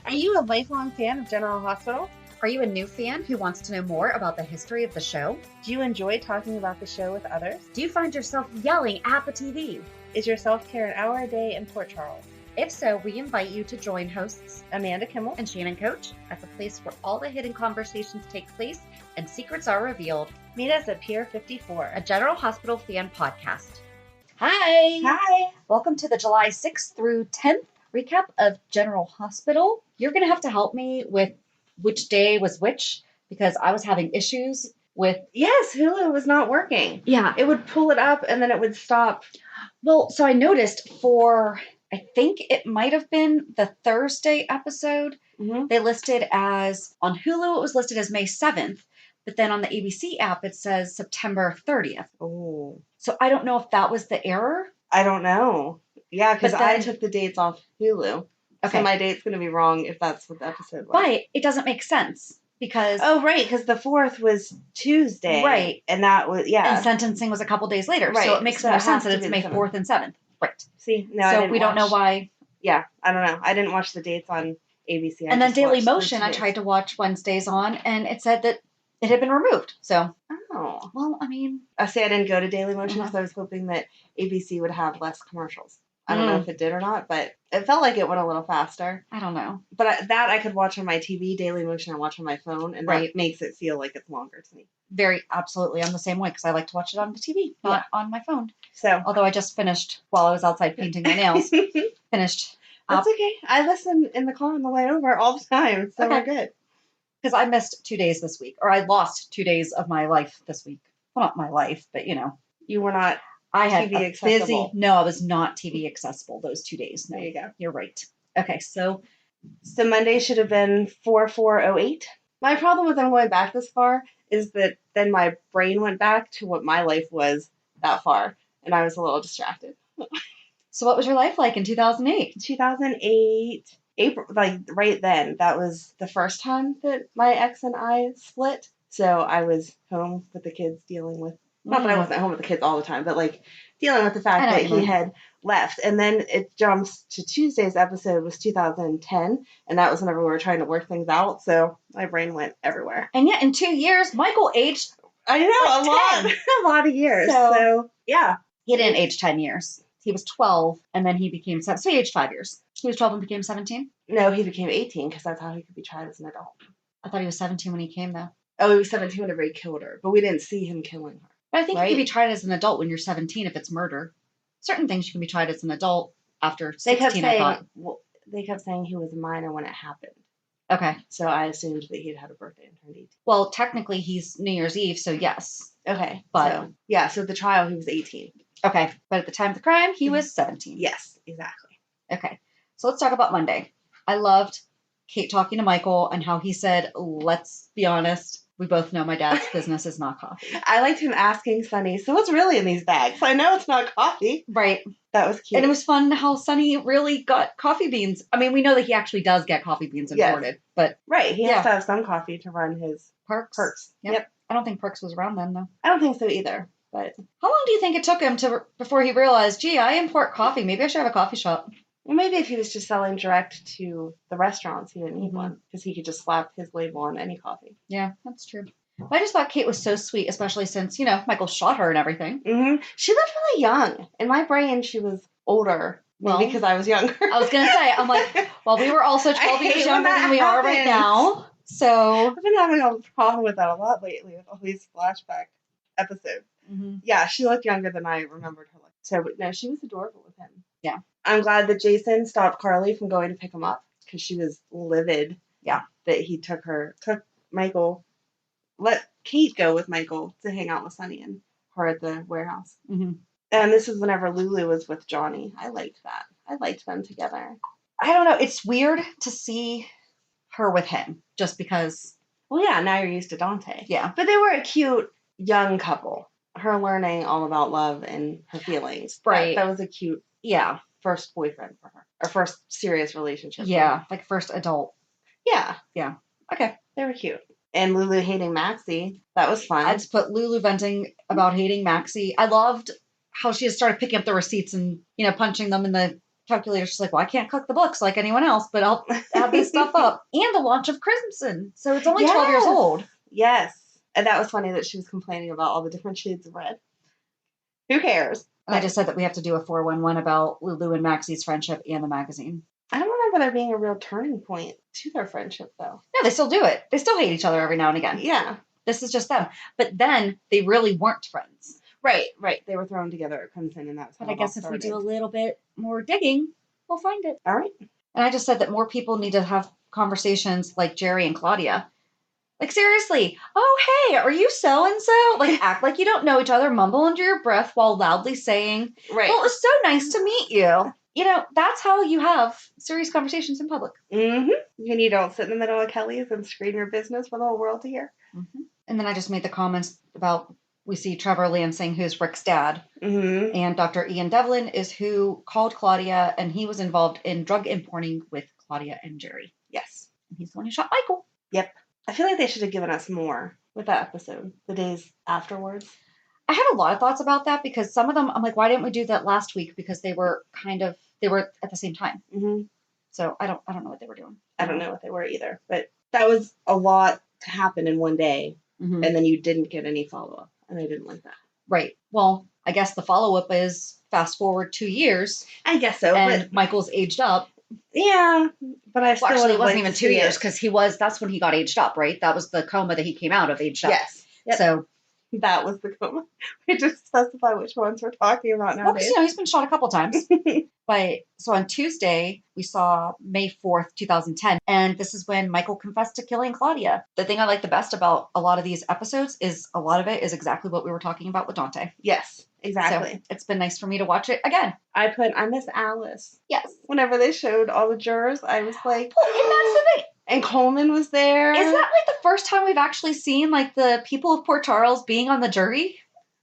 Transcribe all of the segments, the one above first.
Are you a lifelong fan of General Hospital? Are you a new fan who wants to know more about the history of the show? Do you enjoy talking about the show with others? Do you find yourself yelling at the TV? Is your self-care an hour a day in Port Charles? If so, we invite you to join hosts Amanda Kimmel and Shannon Coach at the place where all the hidden conversations take place and secrets are revealed. Meet us at Pier 54, A General Hospital fan podcast. Hi! Hi! Welcome to the July 6th through 10th recap of General Hospital. You're going to have to help me with which day was which because I was having issues with... Yes, Hulu was not working. Yeah. It would pull it up and then it would stop. Well, so I noticed for... I think it might have been the Thursday episode. Mm-hmm. They listed as, on Hulu, it was listed as May 7th, but then on the ABC app, it says September 30th. Oh. So I don't know if that was the error. I don't know. Yeah, because But then- I took the dates off Hulu. Okay. So my date's going to be wrong if that's what the episode was. But it doesn't make sense because... Oh, right, because the 4th was Tuesday. Right. And that was, yeah. And sentencing was a couple days later. Right. So it makes So more it sense has that to it's be May the 4th and 7th. Right. See, no, I So didn't we don't know watch. why... Yeah, I don't know. I didn't watch the dates on ABC. And then Daily Motion, I tried to watch Wednesdays on, and it said that it had been removed. So, Oh. well, I mean... I say I didn't go to Daily Motion Uh-huh. because I was hoping that ABC would have less commercials. I don't know if it did or not, but it felt like it went a little faster. I don't know. But I could watch on my TV. Daily Motion I watch on my phone, and Right. that makes it feel like it's longer to me. Very, absolutely. I'm the same way because I like to watch it on the TV, not on my phone. So Although I just finished, while I was outside painting my nails, finished up That's okay. I listen in the car on the way over all the time, so we're good. because I missed 2 days this week, or I lost 2 days of my life this week. Well, not my life, but you know. You were not I had TV a accessible. No, I was not TV accessible those 2 days. No, There you go. You're right. Okay, so So Monday should have been 4408. My problem with them going back this far is that then my brain went back to what my life was that far, and I was a little distracted. what was your life like in 2008? 2008, April, like right then, that was the first time that my ex and I split. So I was home with the kids dealing with, not that I wasn't home with the kids all the time, but like dealing with the fact I know that what you he mean. had left. And then it jumps to Tuesday's episode was 2010. And that was whenever we were trying to work things out. So my brain went everywhere. And yet in 2 years, Michael aged. I know, Like 10. a lot of years. So- So yeah. He didn't age 10 years. He was 12, and then he became 7. So he aged 5 years. He was 12 and became 17. No, he became 18 because that's how he could be tried as an adult. I thought he was 17 when he came, though. Oh, he was 17 whenever he killed her, but we didn't see him killing her. But I think Right. you can be tried as an adult when you're 17 if it's murder. Certain things you can be tried as an adult after 16, They kept I saying, thought. well, they kept saying he was a minor when it happened. Okay. So I assumed that he'd had a birthday and turned 18. Well, technically, he's New Year's Eve, so yes. Okay. But- so the trial, he was 18. Okay. But at the time of the crime, he was 17. Yes, exactly. Okay. So let's talk about Monday. I loved Kate talking to Michael and how he said, let's be honest. We both know my dad's business is not coffee. I liked him asking Sonny, so what's really in these bags? I know it's not coffee. Right. That was cute. And it was fun how Sonny really got coffee beans. I mean, we know that he actually does get coffee beans imported, but right. He Yeah. has to have some coffee to run his Perks. Yep. I don't think Perks was around then, though. I don't think so either. But How long do you think it took him before he realized, gee, I import coffee. Maybe I should have a coffee shop? well, maybe if he was just selling direct to the restaurants, he didn't need Mhm. one because he could just slap his label on any coffee. Yeah, that's true. But I just thought Kate was so sweet, especially since, Michael shot her and everything. Mm-hmm. She looked really young. In my brain, she was older. Well, Maybe because I was younger. I was going to say, I'm like, well, we were also 12 I years hate when younger that than we are right happens. now. So, I've been having a problem with that a lot lately with all these flashback episodes. Yeah, she looked younger than I remembered her. So, but no, she was adorable with him. Yeah. I'm glad that Jason stopped Carly from going to pick him up because she was livid. Yeah. That he took Michael, let Kate go with Michael to hang out with Sonny and her at the warehouse. Mm-hmm. And this is whenever Lulu was with Johnny. I liked that. I liked them together. I don't know. It's weird to see her with him just because, Well, yeah, now you're used to Dante. yeah. But they were a cute young couple. Her learning all about love and her feelings. Right. That was a cute Yeah. first boyfriend for her. Or first serious relationship. Yeah. Like first adult. Yeah. Okay. They were cute. And Lulu hating Maxie. That was fun. I just put Lulu venting about hating Maxie. I loved how she just started picking up the receipts and, punching them in the calculator. She's like, well, I can't cook the books like anyone else, but I'll add this stuff up. And the launch of Crimson. So it's only 12 years old. Yes. And that was funny that she was complaining about all the different shades of red. Who cares? And I just said that we have to do a 411 about Lulu and Maxie's friendship and the magazine. I don't remember there being a real turning point to their friendship, though. No, they still do it. They still hate each other every now and again. Yeah. This is just them. But then they really weren't friends. Right. They were thrown together at Crimson, and that's how But I guess if we do a little bit more digging, we'll find it. All right. And I just said that more people need to have conversations like Jerry and Claudia. Like, seriously, oh, hey, are you so-and-so? Like, act like you don't know each other, mumble under your breath while loudly saying, right. Well, it's so nice to meet you. You know, that's how you have serious conversations in public. Mm-hmm. And you don't sit in the middle of Kelly's and scream your business for the whole world to hear. Mm-hmm. And then I just made the comments about, we see Trevor Lansing, who's Rick's dad, and Dr. Ian Devlin is who called Claudia, and he was involved in drug importing with Claudia and Jerry. Yes. And he's the one who shot Michael. Yep. I feel like they should have given us more with that episode, the days afterwards. I had a lot of thoughts about that because some of them, I'm like, why didn't we do that last week? Because they were at the same time. Mm-hmm. So I don't know what they were doing. I don't know what they were either, but that was a lot to happen in one day, and then you didn't get any follow-up, and I didn't like that. Right. Well, I guess the follow-up is fast forward 2 years. I guess so. And but Michael's aged up. Yeah, but I still actually, it wasn't even 2 years because that's when he got aged up, right? That was the coma that he came out of, aged up. Yes. Yep. So that was the coma. We just specify which ones we're talking about now. Well, because, he's been shot a couple times. So on Tuesday, we saw May 4th, 2010, and this is when Michael confessed to killing Claudia. The thing I like the best about a lot of these episodes is a lot of it is exactly what we were talking about with Dante. Yes, exactly. So it's been nice for me to watch it again. I miss Alice. Yes. Whenever they showed all the jurors, I was like, well, and that's the thing. And Coleman was there. Is that like the first time we've actually seen like the people of Port Charles being on the jury?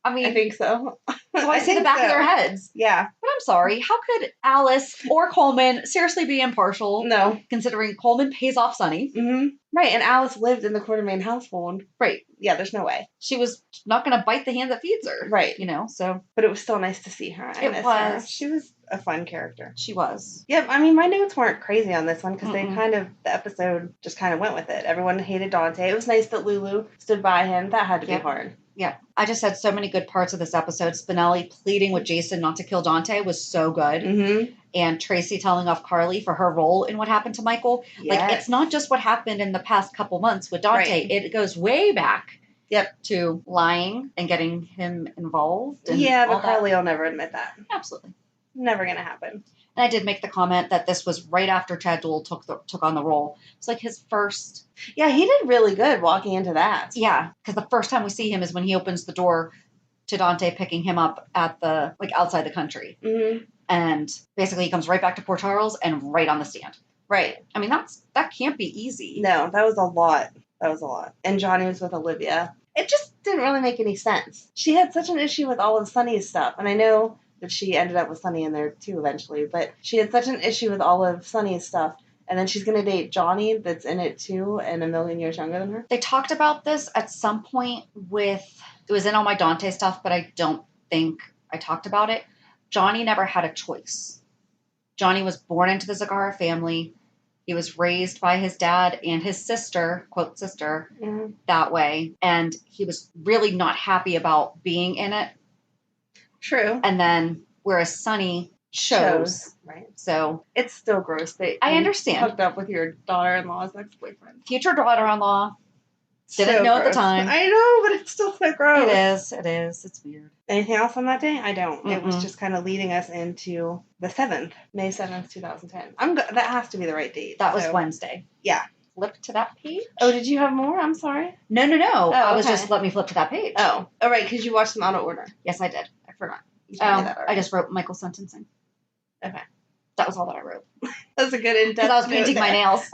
I mean, I think so. So I see the back of their heads. Yeah. But I'm sorry. How could Alice or Coleman seriously be impartial? No. Considering Coleman pays off Sonny. Mm-hmm. Right. And Alice lived in the Quartermain household. Right. Yeah, there's no way. She was not going to bite the hand that feeds her. Right. So. But it was still nice to see her. I miss her. She was a fun character. She was. Yep. I mean, my notes weren't crazy on this one because the episode just kind of went with it. Everyone hated Dante. It was nice that Lulu stood by him. That had to be hard. Yeah. I just had so many good parts of this episode. Spinelli pleading with Jason not to kill Dante was so good. Mm-hmm. And Tracy telling off Carly for her role in what happened to Michael. Yes. Like, it's not just what happened in the past couple months with Dante. Right. It goes way back. Yep. To lying and getting him involved. And but Carly will never admit that. Absolutely. Never going to happen. And I did make the comment that this was right after Chad Duell took on the role. It's like his first. Yeah, he did really good walking into that. Yeah, because the first time we see him is when he opens the door to Dante picking him up at the outside the country. Mm-hmm. And basically he comes right back to Port Charles and right on the stand. Right. I mean, that can't be easy. No, that was a lot. And Johnny was with Olivia. It just didn't really make any sense. She had such an issue with all of Sonny's stuff. And I know that she ended up with Sonny in there too eventually, but she had such an issue with all of Sonny's stuff. And then she's going to date Johnny that's in it too and a million years younger than her. They talked about this at some point it was in all my Dante stuff, but I don't think I talked about it. Johnny never had a choice. Johnny was born into the Zagara family. He was raised by his dad and his sister, quote sister, that way. And he was really not happy about being in it. True. And then, whereas Sonny chose. Right. So. It's still gross that I understand. Hooked up with your daughter-in-law's ex-boyfriend. Future daughter-in-law. Didn't know gross. at the time. I know, but it's still so gross. It is. It's weird. Anything else on that day? I don't. It was just kind of leading us into the 7th, May 7th, 2010. That has to be the right date. That was Wednesday. Yeah. Flip to that page. Oh, did you have more? I'm sorry. No. Oh, I was just let me flip to that page. Oh, right, because you watched them out of order. Yes, I did. I forgot. You told me that already. I just wrote Michael sentencing. Okay. That was all that I wrote. That was a good in-depth. Because I was painting my nails.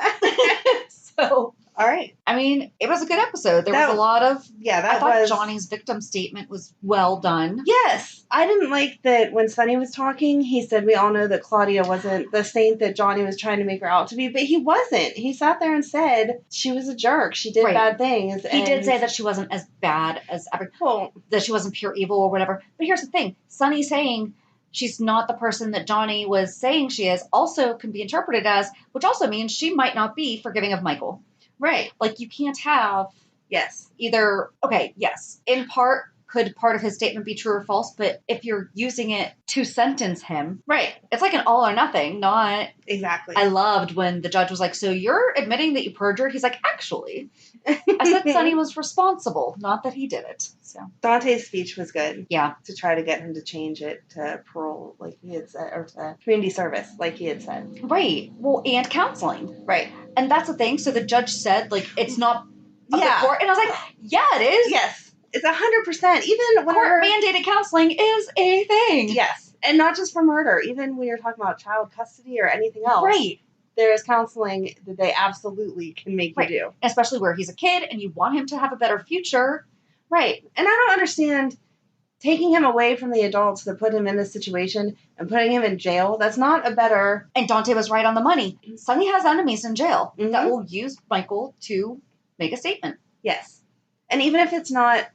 So. All right. I mean, it was a good episode. There was a lot of... Yeah, I thought Johnny's victim statement was well done. Yes. I didn't like that when Sonny was talking, he said, we all know that Claudia wasn't the saint that Johnny was trying to make her out to be, but he wasn't. He sat there and said she was a jerk. She did bad things. He did say that she wasn't as bad as ever... Well, that she wasn't pure evil or whatever. But here's the thing. Sonny saying she's not the person that Johnny was saying she is, also can be interpreted as, which also means she might not be forgiving of Michael. Right. Like, you can't have Yes. either, okay, yes, in part, could part of his statement be true or false, but if you're using it to sentence him, Right. it's like an all or nothing, not... Exactly. I loved when the judge was like, so you're admitting that you perjured? He's like, actually, I said Sonny was responsible, not that he did it. So Dante's speech was good. Yeah. To try to get him to change it to parole, like he had said, or to community service, like he had said. Right. Well, and counseling. Right. And that's the thing. So the judge said, like, it's not of the Yeah. court. And I was like, yeah, it is. Yes. It's 100%. Even when Court-mandated counseling is a thing. Yes. And not just for murder. Even when you're talking about child custody or anything else. Right. There is counseling that they absolutely can make you do. Especially where he's a kid and you want him to have a better future. Right. And I don't understand taking him away from the adults that put him in this situation and putting him in jail. That's not a better... And Dante was right on the money. Sonny has enemies in jail Mm-hmm. that will use Michael to make a statement. Yes. And even if it's not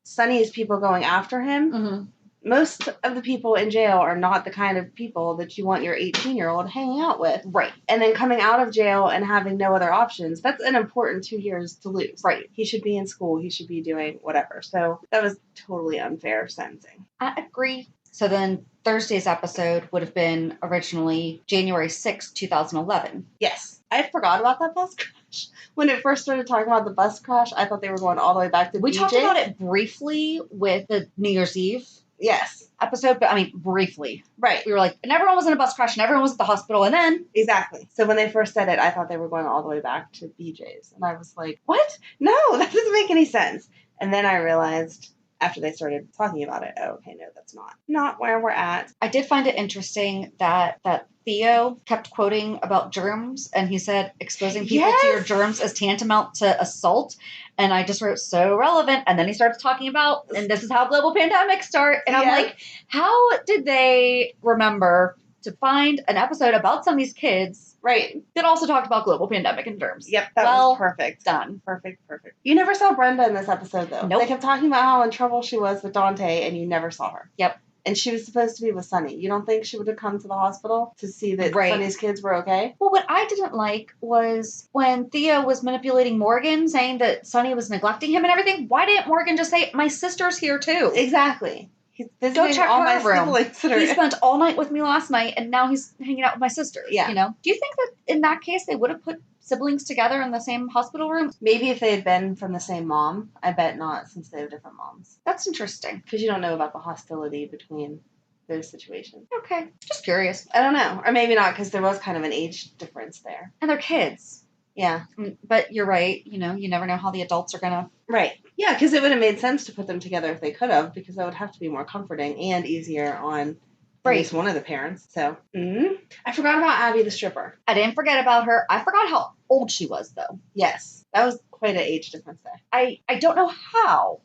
Sonny's people going after him, Mm-hmm. most of the people in jail are not the kind of people that you want your 18-year-old hanging out with. Right. And then coming out of jail and having no other options. That's an important 2 years to lose. Right. He should be in school. He should be doing whatever. So that was totally unfair sentencing. I agree. So then Thursday's episode would have been originally January 6th, 2011. Yes. I forgot about that bus crash. When it first started talking about the bus crash, I thought they were going all the way back to We BJ. talked about it briefly with the New Year's Eve Yes. episode, but I mean, briefly. Right. We were like, and everyone was in a bus crash and everyone was at the hospital, and then... Exactly. So when they first said it, I thought they were going all the way back to BJ's. And I was like, what? No, that doesn't make any sense. And then I realized after they started talking about it, oh, okay, no, that's not where we're at. I did find it interesting that Theo kept quoting about germs, and he said exposing people to your germs is tantamount to assault. And I just wrote, so relevant. And then he starts talking about, and this is how global pandemics start. And I'm like, how did they remember to find an episode about some of these kids Right. that also talked about global pandemic and germs? Yep, that was perfect. Done. Perfect. You never saw Brenda in this episode, though. Nope. They kept talking about how in trouble she was with Dante, and you never saw her. Yep. And she was supposed to be with Sonny. You don't think she would have come to the hospital to see that Right. Sonny's kids were okay? Well, what I didn't like was when Theo was manipulating Morgan, saying that Sonny was neglecting him and everything. Why didn't Morgan just say, my sister's here too? Exactly. He's visiting Go check all her my room. siblings that are- He spent all night with me last night, and now he's hanging out with my sister. Yeah. You know? Do you think that in that case they would have put siblings together in the same hospital room? Maybe if they had been from the same mom. I bet not, since they have different moms. That's interesting. Because you don't know about the hostility between those situations. Okay. Just curious. I don't know. Or maybe not, because there was kind of an age difference there. And they're kids. Yeah. But you're right. You know, you never know how the adults are going to... Right. Yeah, because it would have made sense to put them together if they could have, because that would have to be more comforting and easier on at least one of the parents. So, I forgot about Abby the stripper. I didn't forget about her. I forgot how old she was, though. Yes. That was quite an age difference there. I don't know how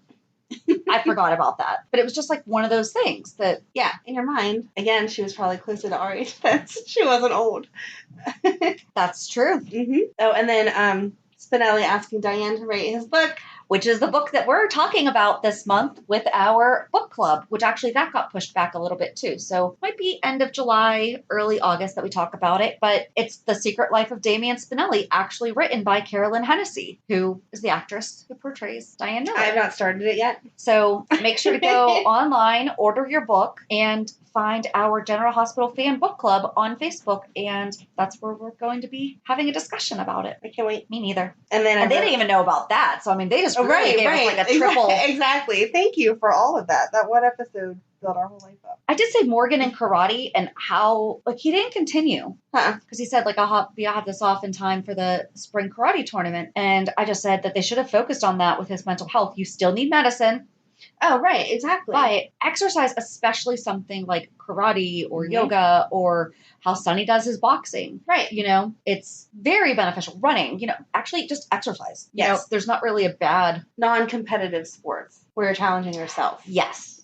I forgot about that. But it was just like one of those things that... Yeah, in your mind. Again, she was probably closer to our age then. She wasn't old. That's true. Oh, and then Spinelli asking Diane to rate his book. Which is the book that we're talking about this month with our book club, which actually that got pushed back a little bit too. So might be end of July, early August that we talk about it. But it's The Secret Life of Damian Spinelli, actually written by Carolyn Hennessy, who is the actress who portrays Diane Miller. I have not started it yet. So make sure to go online, order your book, and find our General Hospital Fan Book Club on Facebook. And that's where we're going to be having a discussion about it. I can't wait. Me neither. And then they didn't even know about that. So, I mean, they just really gave us like a triple. Exactly. Thank you for all of that. That one episode built our whole life up. I did say Morgan and karate and how, like, he didn't continue. Because he said, like, I'll have this off in time for the spring karate tournament. And I just said that they should have focused on that with his mental health. You still need medicine. Oh, right. Exactly. But exercise, especially something like karate or yoga or how Sonny does his boxing. Right. You know, it's very beneficial. Running, you know, actually just exercise. Yes. You know, there's not really a bad... Non-competitive sports where you're challenging yourself. Yes.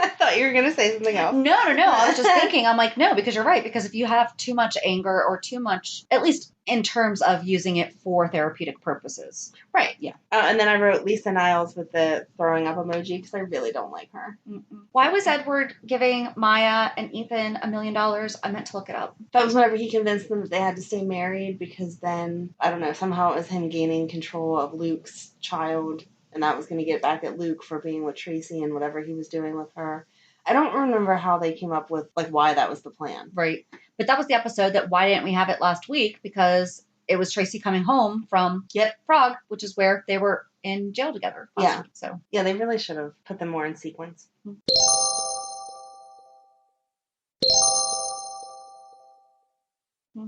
I thought you were going to say something else. No. I was just thinking, I'm like, no, because you're right. Because if you have too much anger or too much, at least in terms of using it for therapeutic purposes. Right. Yeah. And then I wrote Lisa Niles with the throwing up emoji because I really don't like her. Why was Edward giving Maya and Ethan $1 million? I meant to look it up. That was whenever he convinced them that they had to stay married because then, I don't know, somehow it was him gaining control of Luke's child and that was going to get back at Luke for being with Tracy and whatever he was doing with her. I don't remember how they came up with, like, why that was the plan. Right. But that was the episode that why didn't we have it last week? Because it was Tracy coming home from Prague, which is where they were in jail together last week. So yeah, they really should have put them more in sequence.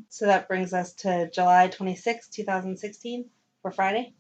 So that brings us to July 26, 2016 for Friday.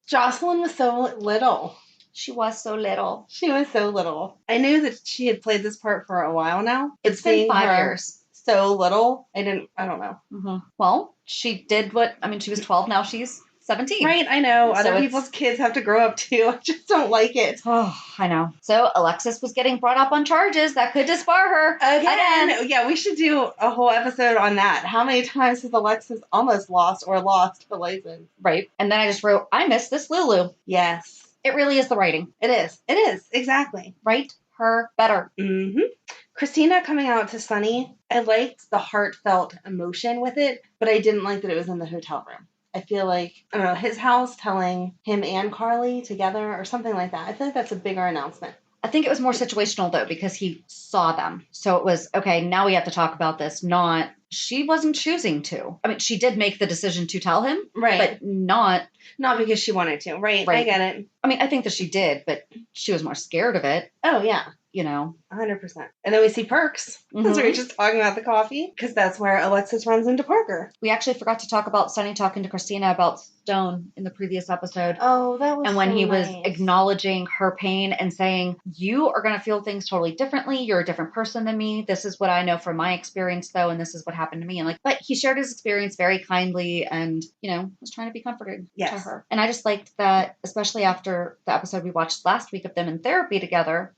Jocelyn was so little. She was so little. She was so little. I knew that she had played this part for a while now. It's been 5 years. So little. I don't know. Well, she did she was 12, now she's 17. Right, I know. So Other people's kids have to grow up too. I just don't like it. Oh, I know. So Alexis was getting brought up on charges that could disbar her. Again. Yeah, we should do a whole episode on that. How many times has Alexis almost lost her license? Right. And then I just wrote, I miss this Lulu. Yes. It really is the writing. It is. It is. Exactly. Write her better. Christina coming out to Sonny, I liked the heartfelt emotion with it, but I didn't like that it was in the hotel room. I feel like, I don't know, his house telling him and Carly together or something like that. I feel like that's a bigger announcement. I think it was more situational, though, because he saw them. So it was, okay, now we have to talk about this, not, she wasn't choosing to. I mean, she did make the decision to tell him. Right. But not because she wanted to. Right. I get it. I mean, I think that she did, but she was more scared of it. Oh, yeah. 100%. And then we see Perks. That's where we're just talking about the coffee, because that's where Alexis runs into Parker. We actually forgot to talk about Sonny talking to Christina about Stone in the previous episode. Oh, that was And when so he nice. was acknowledging her pain and saying, you are going to feel things totally differently. You're a different person than me. This is what I know from my experience, though, and this is what happened to me. And but he shared his experience very kindly and, was trying to be comforting to her. And I just liked that, especially after the episode we watched last week of them in therapy together.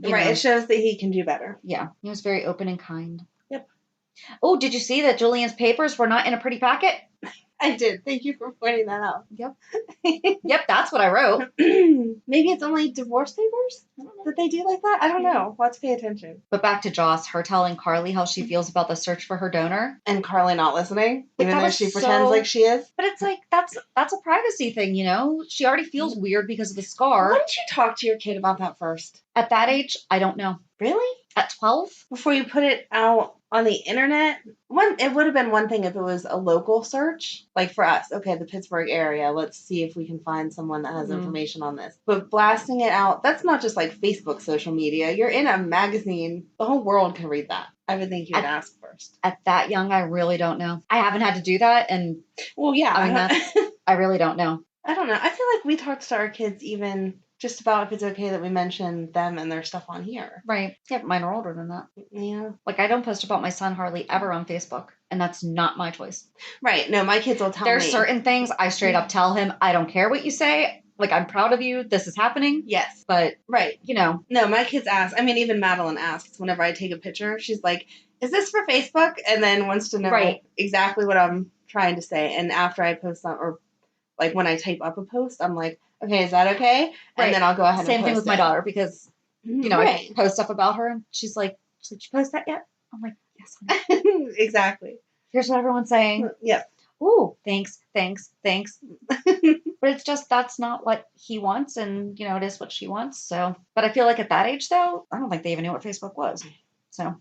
Right. It shows that he can do better. Yeah. He was very open and kind. Yep. Oh, did you see that Julian's papers were not in a pretty packet? I did. Thank you for pointing that out. Yep. Yep, that's what I wrote. Maybe it's only divorce papers that they do like that? I don't know. Let's pay attention. But back to Joss, her telling Carly how she feels about the search for her donor. And Carly not listening, But even though she pretends like she is. But it's like, that's a privacy thing, She already feels weird because of the scar. Why don't you talk to your kid about that first? At that age, I don't know. Really? At 12? Before you put it out on the internet? It would have been one thing if it was a local search. Like for us, okay, the Pittsburgh area, let's see if we can find someone that has information on this. But blasting it out, that's not just like Facebook social media. You're in a magazine. The whole world can read that. I would think you would ask first. At that young, I really don't know. I haven't had to do that. And well, yeah. I mean, I really don't know. I don't know. I feel like we talk to our kids even just about if it's okay that we mention them and their stuff on here. Right. Yeah, but mine are older than that. Yeah. Like, I don't post about my son hardly ever on Facebook, and that's not my choice. Right. No, my kids will tell me. There's certain things I straight up tell him, I don't care what you say. Like, I'm proud of you. This is happening. Yes. But, right. No, my kids ask. I mean, even Madeline asks whenever I take a picture. She's like, is this for Facebook? And then wants to know exactly what I'm trying to say. And after I post that, or like when I type up a post, I'm like, okay, is that okay? And then I'll go ahead and Same thing with my daughter, because, I post stuff about her, and she's like, did you post that yet? I'm like, yes, honey. Exactly. Here's what everyone's saying. Yep. Ooh, thanks. But it's just, that's not what he wants, and, it is what she wants, so. But I feel like at that age, though, I don't think they even knew what Facebook was, so.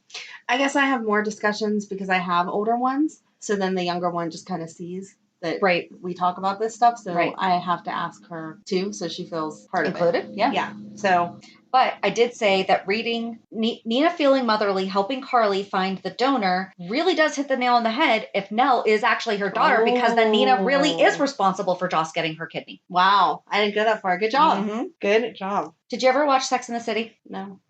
I guess I have more discussions because I have older ones, so then the younger one just kind of sees that we talk about this stuff, so I have to ask her too, so she feels part included. Of it. Yeah. So, but I did say that reading Nina feeling motherly, helping Carly find the donor really does hit the nail on the head if Nell is actually her daughter, because then Nina really is responsible for Joss getting her kidney. Wow, I didn't go that far. Good job. Good job. Did you ever watch Sex and the City? No.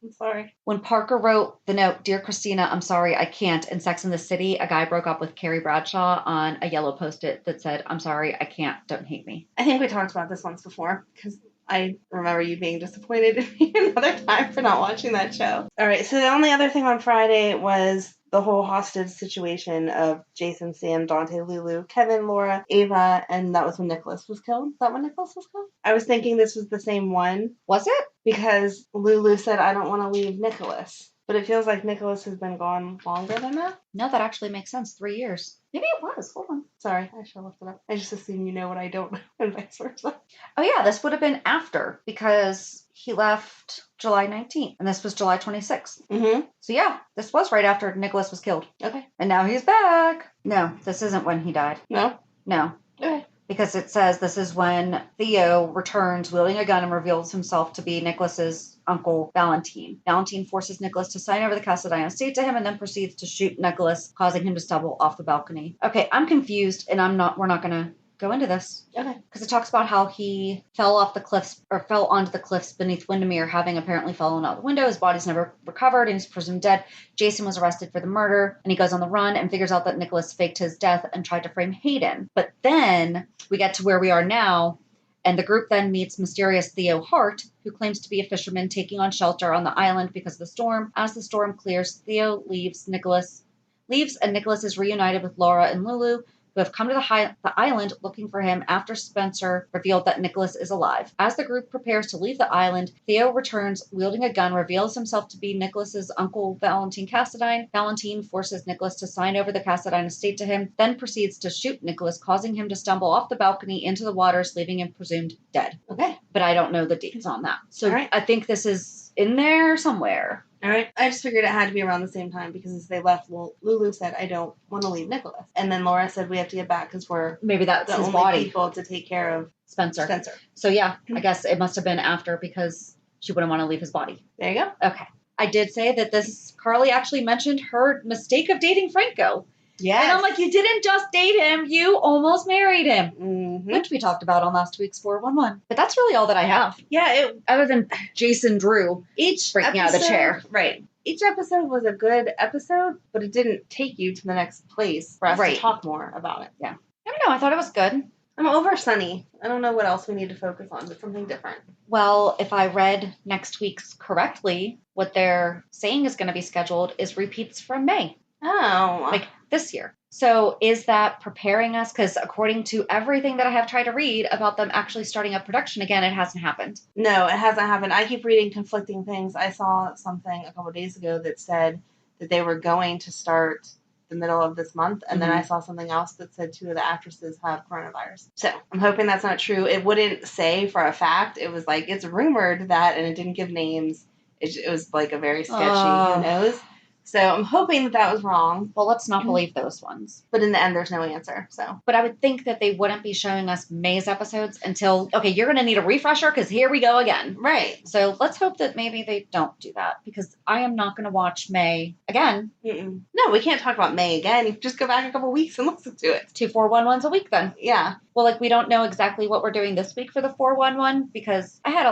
I'm sorry. When Parker wrote the note, Dear Christina, I'm sorry, I can't. In Sex and the City, a guy broke up with Carrie Bradshaw on a yellow Post-it that said, I'm sorry, I can't. Don't hate me. I think we talked about this once before, because I remember you being disappointed in me another time for not watching that show. All right, so the only other thing on Friday was the whole hostage situation of Jason, Sam, Dante, Lulu, Kevin, Laura, Ava, and that was when Nicholas was killed. Is that when Nicholas was killed? I was thinking this was the same one. Was it? Because Lulu said, I don't want to leave Nicholas. But it feels like Nicholas has been gone longer than that. No, that actually makes sense. 3 years. Maybe it was. Hold on. Sorry, I should have looked it up. I just assume you know what I don't know, and vice versa. Oh, yeah, this would have been after because he left July 19th and this was July 26th. Mm-hmm. So, yeah, this was right after Nicholas was killed. Okay. And now he's back. No, this isn't when he died. No? No. Okay. Because it says this is when Theo returns wielding a gun and reveals himself to be Nicholas's uncle Valentine. Valentine forces Nicholas to sign over the Cassadine estate to him and then proceeds to shoot Nicholas, causing him to stumble off the balcony. Okay, I'm confused and we're not gonna go into this. Okay. Because it talks about how he fell off the cliffs or fell onto the cliffs beneath Windermere, having apparently fallen out the window. His body's never recovered and he's presumed dead. Jason was arrested for the murder and he goes on the run and figures out that Nicholas faked his death and tried to frame Hayden. But then we get to where we are now, and the group then meets mysterious Theo Hart, who claims to be a fisherman taking on shelter on the island because of the storm. As the storm clears, Theo leaves and Nicholas is reunited with Laura and Lulu, who have come to the island looking for him after Spencer revealed that Nicholas is alive. As the group prepares to leave the island, Theo returns wielding a gun, reveals himself to be Nicholas's uncle Valentine Cassadine. Valentine forces Nicholas to sign over the Cassadine estate to him, then proceeds to shoot Nicholas, causing him to stumble off the balcony into the waters, leaving him presumed dead. Okay. But I don't know the dates on that. So Right. I think this is in there somewhere. All right. I just figured it had to be around the same time because as they left, Lulu said, I don't want to leave Nicholas. And then Laura said, we have to get back because we're Maybe that's the his only body. people to take care of Spencer. Spencer. So yeah, I guess it must have been after because she wouldn't want to leave his body. There you go. Okay. I did say that Carly actually mentioned her mistake of dating Franco. Yes. And I'm like, you didn't just date him, you almost married him. Mm-hmm. Which we talked about on last week's 411. But that's really all that I have. Yeah, Other than Jason Drew each breaking out of the chair. Right. Each episode was a good episode, but it didn't take you to the next place for us to talk more about it. Yeah. I don't know. I thought it was good. I'm over Sonny. I don't know what else we need to focus on, but something different. Well, if I read next week's correctly, what they're saying is going to be scheduled is repeats from May. Oh. Like this year. So is that preparing us? Because according to everything that I have tried to read about them actually starting up production again, it hasn't happened. No, it hasn't happened. I keep reading conflicting things. I saw something a couple of days ago that said that they were going to start the middle of this month, and then I saw something else that said 2 of the actresses have coronavirus. So I'm hoping that's not true. It wouldn't say for a fact. It was like, it's rumored that, and it didn't give names. It was like a very sketchy, who knows? So I'm hoping that was wrong. Well, let's not believe those ones. But in the end, there's no answer. So, but I would think that they wouldn't be showing us May's episodes until, okay, you're going to need a refresher because here we go again. Right. So let's hope that maybe they don't do that because I am not going to watch May again. Mm-mm. No, we can't talk about May again. You just go back a couple weeks and listen to it. 2 411s a week then. Yeah. Well, like, we don't know exactly what we're doing this week for the 411 because I had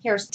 here's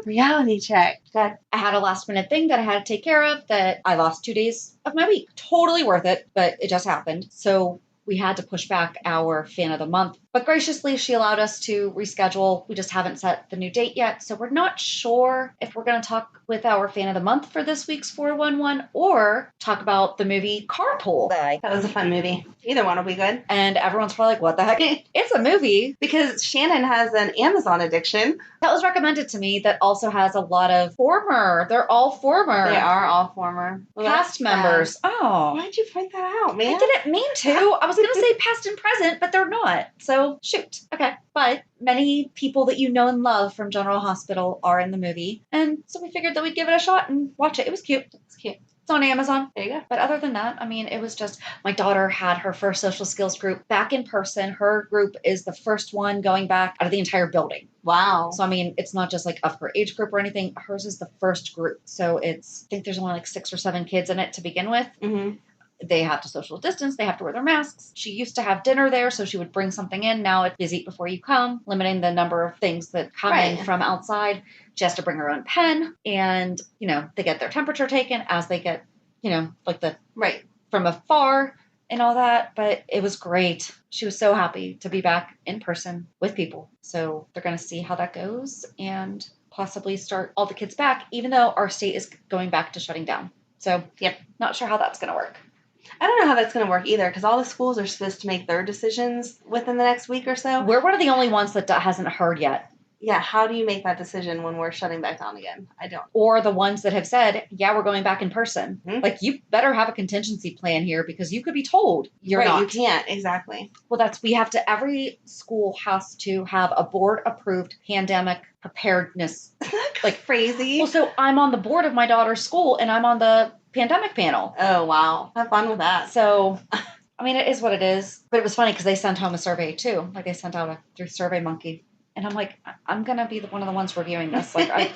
reality check. Good. I had a last minute thing that I had to take care of that I lost 2 days of my week. Totally worth it, but it just happened. So we had to push back our fan of the month. But graciously, she allowed us to reschedule. We just haven't set the new date yet. So we're not sure if we're going to talk with our fan of the month for this week's 411 or talk about the movie Carpool. That was a fun movie. Either one will be good. And everyone's probably like, what the heck? It's a movie. Because Shannon has an Amazon addiction. That was recommended to me that also has a lot of they're all former. They are all former. Cast members. Oh. Why'd you point that out, man? I didn't mean to. I was going to say past and present, but they're not. So, shoot. Okay. But many people that you know and love from General Hospital are in the movie. And so we figured that we'd give it a shot and watch it. It was cute. It's cute. It's on Amazon. There you go. But other than that, I mean, it was just, my daughter had her first social skills group back in person. Her group is the first one going back out of the entire building. Wow. So, I mean, it's not just like of her age group or anything. Hers is the first group. So I think there's only like 6 or 7 kids in it to begin with. Mm-hmm. They have to social distance. They have to wear their masks. She used to have dinner there, so she would bring something in. Now it's please eat before you come, limiting the number of things that come in from outside. She has to bring her own pen, and, they get their temperature taken as they get, like from afar. and all that, but it was great. She was so happy to be back in person with people. So they're going to see how that goes and possibly start all the kids back, even though our state is going back to shutting down. So, Yep. Not sure how that's going to work. I don't know how that's going to work either, because all the schools are supposed to make their decisions within the next week or so. We're one of the only ones that hasn't heard yet. Yeah, how do you make that decision when we're shutting back down again? I don't. Or the ones that have said, yeah, we're going back in person. Mm-hmm. Like, you better have a contingency plan here because you could be told you're right, not. You can't, exactly. Well, every school has to have a board-approved pandemic preparedness. Like, crazy. Well, so I'm on the board of my daughter's school, and I'm on the pandemic panel. Oh, wow. Have fun with that. So, I mean, it is what it is. But it was funny because they sent home a survey, too. Like, they sent out through SurveyMonkey. And I'm like, I'm going to be one of the ones reviewing this. Like,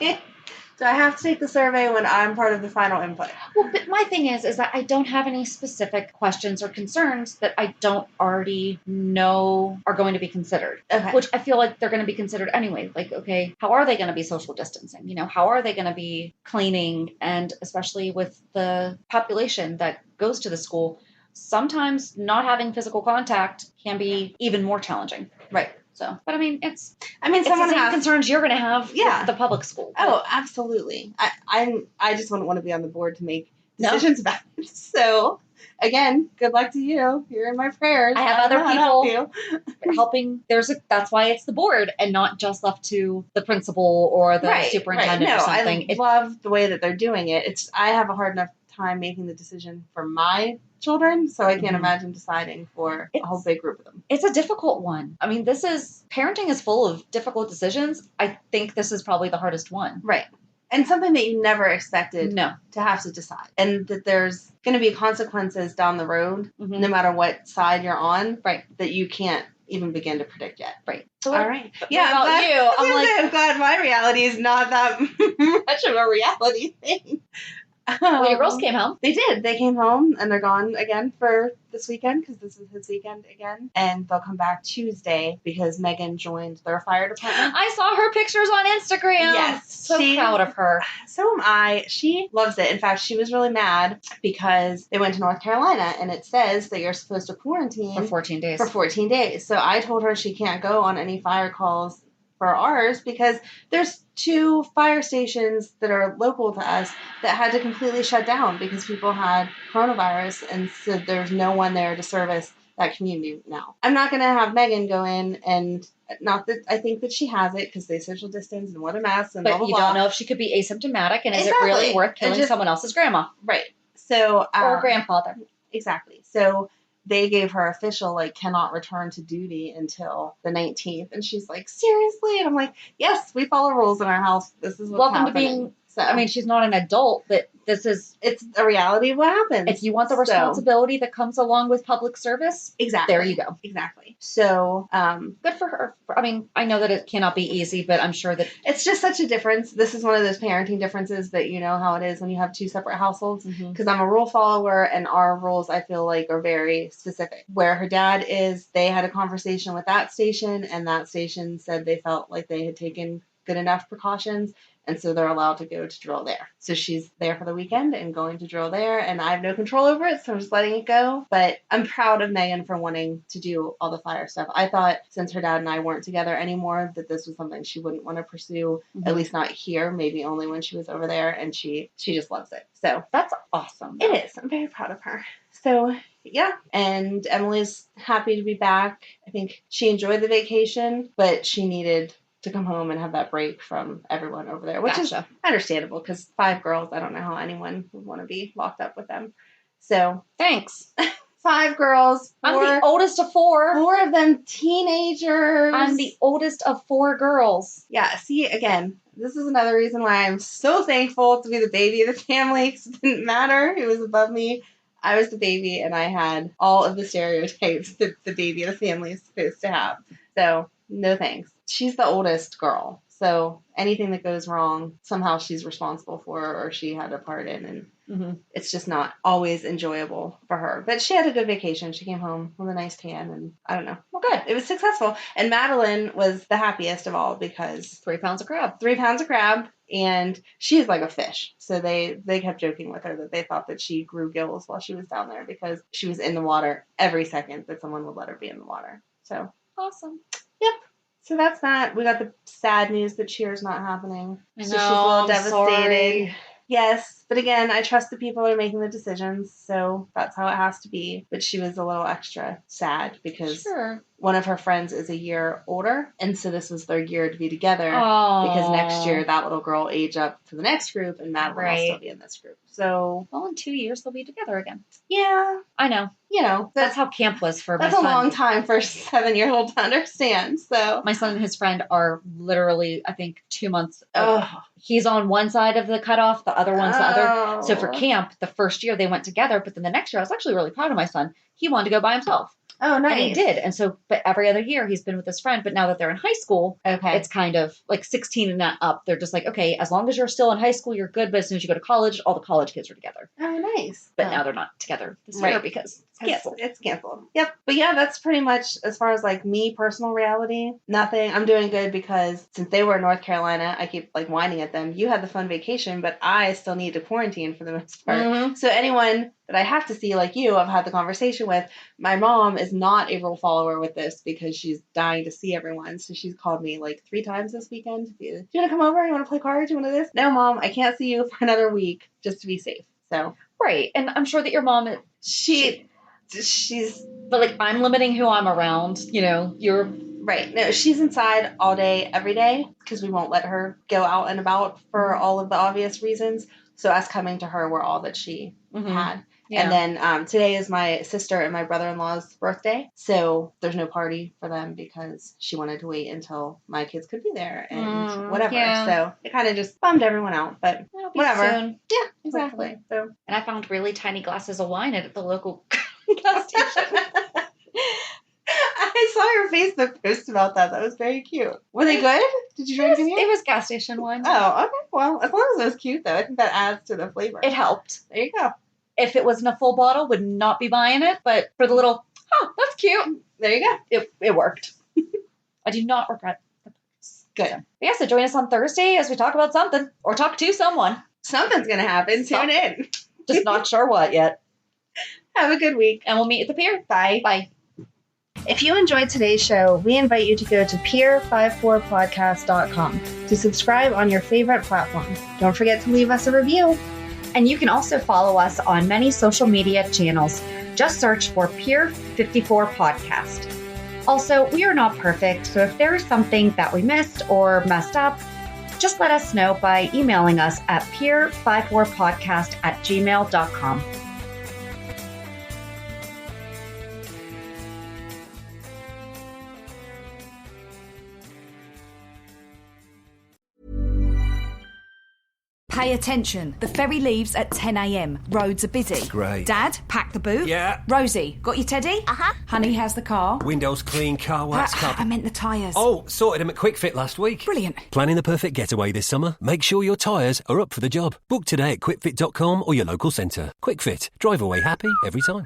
Do I have to take the survey when I'm part of the final input? Well, but my thing is that I don't have any specific questions or concerns that I don't already know are going to be considered. Okay. Which I feel like they're going to be considered anyway. Like, okay, how are they going to be social distancing? How are they going to be cleaning? And especially with the population that goes to the school, sometimes not having physical contact can be even more challenging. Right. So, but I mean, it's someone the same has concerns you're going to have with the public school. Oh, absolutely. I just wouldn't want to be on the board to make decisions about it. So, again, good luck to you. You're in my prayers. I have other people helping. That's why it's the board and not just left to the principal or the superintendent or something. I love the way that they're doing it. I have a hard enough time making the decision for my children, so I can't imagine deciding for a whole big group of them. It's a difficult one. I mean, parenting is full of difficult decisions. I think this is probably the hardest one. Right. And something that you never expected to have to decide. And that there's going to be consequences down the road, no matter what side you're on, that you can't even begin to predict yet. Right. So, all right. Yeah, I'm glad my reality is not that much of a reality thing. Well, your girls came home. They did. They came home, and they're gone again for this weekend, because this is his weekend again. And they'll come back Tuesday, because Megan joined their fire department. I saw her pictures on Instagram. Yes. So proud of her. So am I. She loves it. In fact, she was really mad because they went to North Carolina, and it says that you're supposed to quarantine for 14 days. For 14 days. So I told her she can't go on any fire calls for ours, because there's 2 fire stations that are local to us that had to completely shut down because people had coronavirus, and so there's no one there to service that community now. I'm not going to have Megan go in, and not that I think that she has it, because they social distance and what a mess and blah, blah, blah. But you don't know if she could be asymptomatic, and is it really worth killing someone else's grandma? Right. So or grandfather. Exactly. So they gave her official, cannot return to duty until the 19th. And she's like, seriously? And I'm like, yes, we follow rules in our house. This is what's happening. To being, I mean, she's not an adult, but it's a reality of what happens. If you want the responsibility that comes along with public service, exactly. There you go. Exactly. So, good for her. I mean, I know that it cannot be easy, but I'm sure that it's just such a difference. This is one of those parenting differences that you know how it is when you have 2 separate households. Because I'm a rule follower, and our rules, I feel like, are very specific. Where her dad is, they had a conversation with that station, and that station said they felt like they had taken good enough precautions, and so they're allowed to go to drill there. So she's there for the weekend and going to drill there, and I have no control over it, so I'm just letting it go. But I'm proud of Megan for wanting to do all the fire stuff. I thought, since her dad and I weren't together anymore, that this was something she wouldn't want to pursue, at least not here, maybe only when she was over there, and she just loves it. So that's awesome. It is. I'm very proud of her. So, yeah. And Emily's happy to be back. I think she enjoyed the vacation, but she needed to come home and have that break from everyone over there, which is understandable, because 5 girls, I don't know how anyone would want to be locked up with them. So, thanks. 5 girls. I'm the oldest of 4. 4 of them teenagers. I'm the oldest of 4 girls. Yeah, see, again, this is another reason why I'm so thankful to be the baby of the family, because it didn't matter who was above me. I was the baby, and I had all of the stereotypes that the baby of the family is supposed to have. So, no thanks. She's the oldest girl, so anything that goes wrong, somehow she's responsible for, or she had a part in, and it's just not always enjoyable for her. But she had a good vacation. She came home with a nice tan, and I don't know. Well, good. It was successful. And Madeline was the happiest of all because 3 pounds of crab. 3 pounds of crab, and she's like a fish. So they kept joking with her that they thought that she grew gills while she was down there because she was in the water every second that someone would let her be in the water. So awesome. Yep. So that's that. We got the sad news that cheer's not happening. I know, So she's a little I'm devastated. sorry. Yes, but again, I trust the people that are making the decisions, so that's how it has to be. But she was a little extra sad because one of her friends is a year older, and so this was their year to be together. Because next year that little girl will age up to the next group, and Madeline will still be in this group. So, well, in 2 years they'll be together again. Yeah, I know. You know, that's how camp was for my son. That's a long time for a 7-year-old to understand. So my son and his friend are literally, I think, 2 months. He's on one side of the cutoff, the other one's the other. So for camp, the first year they went together, but then the next year I was actually really proud of my son. He wanted to go by himself. Oh, nice. And he did. And so, but every other year he's been with his friend. But now that they're in high school, it's kind of like 16 and up. They're just like, okay, as long as you're still in high school, you're good. But as soon as you go to college, all the college kids are together. Oh, nice. But now they're not together this year because it's canceled. It's canceled. Yep. But yeah, that's pretty much as far as like me, personal reality. Nothing. I'm doing good because since they were in North Carolina, I keep like whining at them. You had the fun vacation, but I still need to quarantine for the most part. So anyone that I have to see, like you, I've had the conversation with. My mom is not a rule follower with this because she's dying to see everyone. So she's called me like 3 times this weekend. Do you want to come over? You want to play cards? You want to do this? No, Mom, I can't see you for another week just to be safe. So right. And I'm sure that your mom, she's, but like I'm limiting who I'm around. You know, you're right. No, she's inside all day, every day because we won't let her go out and about for all of the obvious reasons. So us coming to her were all that she had. Yeah. And then today is my sister and my brother-in-law's birthday. So there's no party for them because she wanted to wait until my kids could be there and whatever. Yeah. So it kind of just bummed everyone out, but whatever. Soon. Yeah, exactly. So. And I found really tiny glasses of wine at the local gas station. I saw your Facebook post about that. That was very cute. Were they good? Did you drink any? It was gas station wine. Oh, okay. Well, as long as it was cute, though, I think that adds to the flavor. It helped. There you go. If it wasn't a full bottle, would not be buying it. But for the little, that's cute. There you go. It worked. I do not regret the purchase. Good. Yeah, so join us on Thursday as we talk about something or talk to someone. Something's going to happen. Tune in. Just not sure what yet. Have a good week. And we'll meet at the pier. Bye. Bye. If you enjoyed today's show, we invite you to go to pier54podcast.com to subscribe on your favorite platform. Don't forget to leave us a review. And you can also follow us on many social media channels. Just search for Pier 54 Podcast. Also, we are not perfect, so if there is something that we missed or messed up, just let us know by emailing us at pier54podcast@gmail.com. Pay attention. The ferry leaves at 10 a.m. Roads are busy. Great. Dad, pack the boot. Yeah. Rosie, got your teddy? Uh-huh. Honey, how's the car? Windows clean, car wax I meant the tyres. Oh, sorted them at Quick Fit last week. Brilliant. Planning the perfect getaway this summer? Make sure your tyres are up for the job. Book today at quickfit.com or your local centre. Quick Fit. Drive away happy every time.